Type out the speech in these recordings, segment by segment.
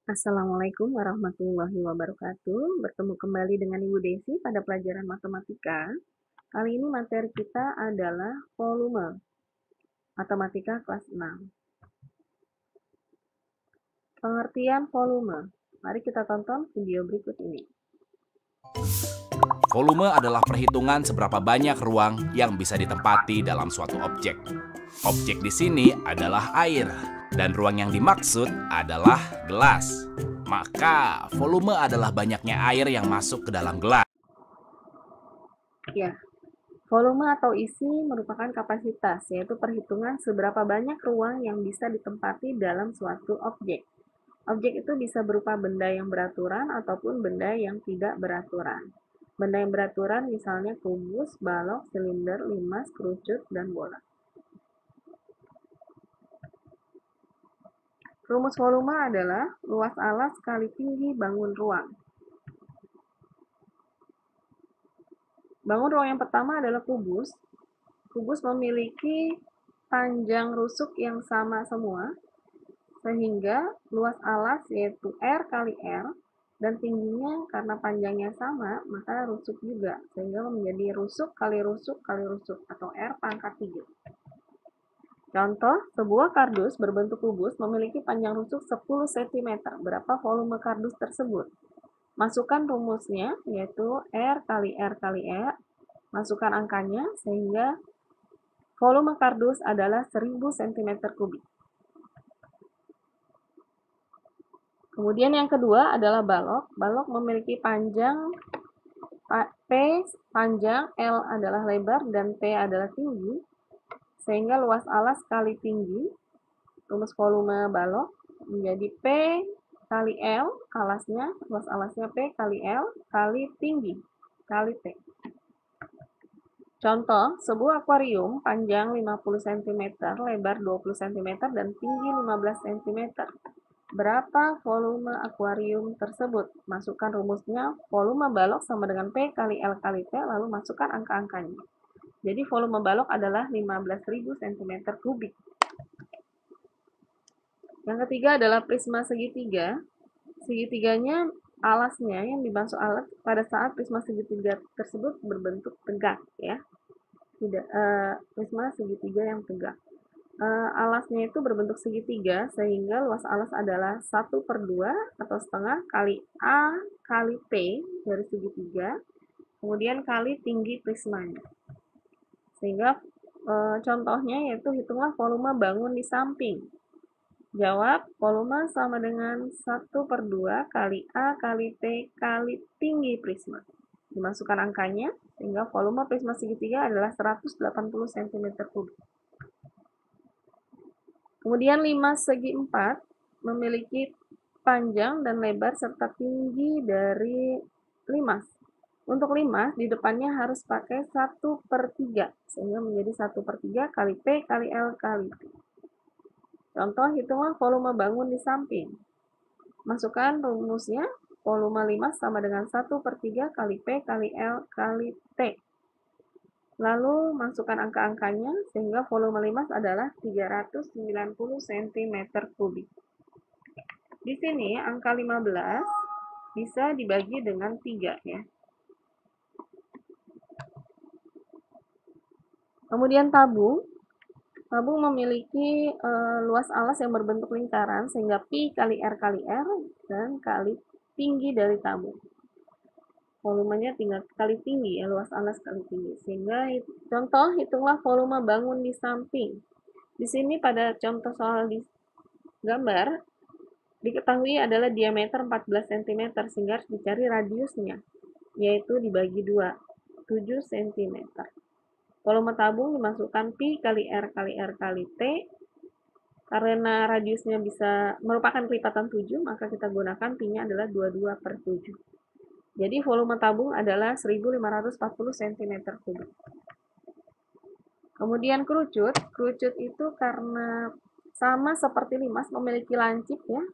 Assalamualaikum warahmatullahi wabarakatuh. Bertemu kembali dengan Ibu Desi pada pelajaran matematika. Kali ini materi kita adalah volume, matematika kelas 6. Pengertian volume. Mari kita tonton video berikut ini. Volume adalah perhitungan seberapa banyak ruang yang bisa ditempati dalam suatu objek. Objek di sini adalah air, dan ruang yang dimaksud adalah gelas. Maka, volume adalah banyaknya air yang masuk ke dalam gelas. Ya, volume atau isi merupakan kapasitas, yaitu perhitungan seberapa banyak ruang yang bisa ditempati dalam suatu objek. Objek itu bisa berupa benda yang beraturan ataupun benda yang tidak beraturan. Benda yang beraturan misalnya kubus, balok, silinder, limas, kerucut, dan bola. Rumus volume adalah luas alas kali tinggi bangun ruang. Bangun ruang yang pertama adalah kubus. Kubus memiliki panjang rusuk yang sama semua, sehingga luas alas yaitu R kali R, dan tingginya karena panjangnya sama, maka rusuk juga, sehingga menjadi rusuk kali rusuk kali rusuk, atau R pangkat 3. Contoh, sebuah kardus berbentuk kubus memiliki panjang rusuk 10 cm. Berapa volume kardus tersebut? Masukkan rumusnya, yaitu R kali R kali R. Masukkan angkanya, sehingga volume kardus adalah 1000 cm3. Kemudian yang kedua adalah balok. Balok memiliki panjang P panjang, L adalah lebar, dan T adalah tinggi, sehingga luas alas kali tinggi, rumus volume balok, menjadi P kali L, alasnya, luas alasnya P kali L, kali tinggi, kali T. Contoh, sebuah akuarium panjang 50 cm, lebar 20 cm, dan tinggi 15 cm. Berapa volume akuarium tersebut? Masukkan rumusnya, volume balok sama dengan P kali L kali T, lalu masukkan angka-angkanya. Jadi volume balok adalah 15.000 cm3. Yang ketiga adalah prisma segitiga. Segitiganya alasnya yang dimaksud alas pada saat prisma segitiga tersebut berbentuk tegak, ya. Tidak prisma segitiga yang tegak. Alasnya itu berbentuk segitiga, sehingga luas alas adalah 1/2 atau setengah kali A kali T dari segitiga, kemudian kali tinggi prismanya. Sehingga contohnya yaitu hitunglah volume bangun di samping. Jawab, volume sama dengan 1/2 kali A kali T kali tinggi prisma. Dimasukkan angkanya, sehingga volume prisma segitiga adalah 180 cm3. Kemudian limas segi 4 memiliki panjang dan lebar serta tinggi dari limas. Untuk limas, di depannya harus pakai 1/3, sehingga menjadi 1/3 kali P kali L kali T. Contoh, hitunglah volume bangun di samping. Masukkan rumusnya, volume limas sama dengan 1/3 kali P kali L kali T. Lalu masukkan angka-angkanya, sehingga volume limas adalah 390 cm3. Di sini angka 15 bisa dibagi dengan 3, ya. Kemudian tabung. Tabung memiliki luas alas yang berbentuk lingkaran, sehingga pi kali R kali R dan kali tinggi dari tabung. Volumenya tinggal kali tinggi, ya, luas alas kali tinggi. Sehingga contoh, hitunglah volume bangun di samping. Di sini pada contoh soal di gambar diketahui adalah diameter 14 cm, sehingga harus dicari radiusnya, yaitu dibagi 2, 7 cm. Volume tabung dimasukkan pi kali R kali R kali T. Karena radiusnya bisa merupakan kelipatan 7, maka kita gunakan pi-nya adalah 22/7. Jadi volume tabung adalah 1540 cm3. Kemudian kerucut. Kerucut itu karena sama seperti limas memiliki lancip, ya,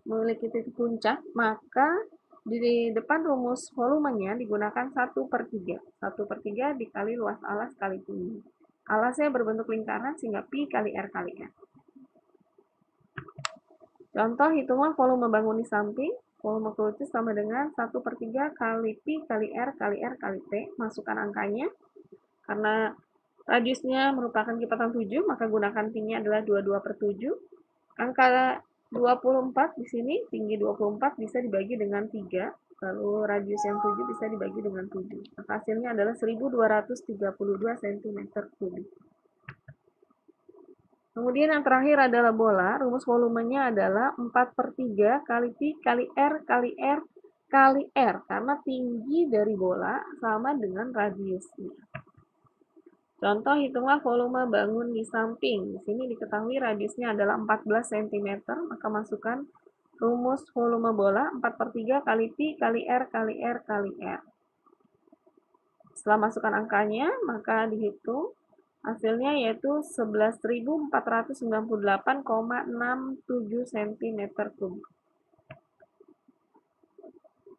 memiliki titik puncak, maka di depan rumus volumenya digunakan 1/3. 1/3 dikali luas alas kali tinggi. Alasnya berbentuk lingkaran, sehingga pi kali R kali R. Contoh, hitunglah volume bangun di samping. Volume kerucut sama dengan 1/3 kali Pi kali R kali R kali T. Masukkan angkanya. Karena radiusnya merupakan kipatan 7, maka gunakan Pi-nya adalah 22/7. Angka 24 di sini, tinggi 24 bisa dibagi dengan 3. Lalu radius yang 7 bisa dibagi dengan 7. Maka hasilnya adalah 1232 cm3. Kemudian yang terakhir adalah bola. Rumus volumenya adalah 4/3 kali Pi kali R kali R kali R. Karena tinggi dari bola sama dengan radiusnya. Contoh, hitunglah volume bangun di samping. Di sini diketahui radiusnya adalah 14 cm, maka masukkan rumus volume bola 4/3 kali Pi kali R kali R kali R. Setelah masukkan angkanya, maka dihitung. Hasilnya yaitu 11.498,67 cm3.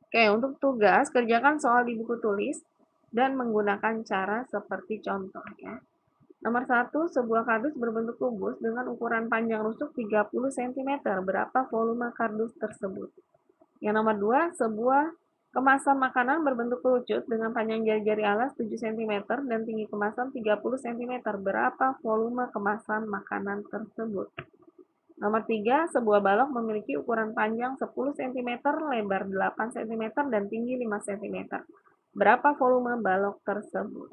Oke, untuk tugas, kerjakan soal di buku tulis dan menggunakan cara seperti contoh ya. Nomor 1, sebuah kardus berbentuk kubus dengan ukuran panjang rusuk 30 cm. Berapa volume kardus tersebut? Yang nomor 2, sebuah kemasan makanan berbentuk kerucut dengan panjang jari-jari alas 7 cm dan tinggi kemasan 30 cm. Berapa volume kemasan makanan tersebut? Nomor 3, sebuah balok memiliki ukuran panjang 10 cm, lebar 8 cm, dan tinggi 5 cm. Berapa volume balok tersebut?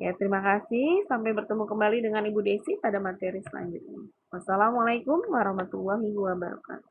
Ya, terima kasih. Sampai bertemu kembali dengan Ibu Desi pada materi selanjutnya. Wassalamualaikum warahmatullahi wabarakatuh.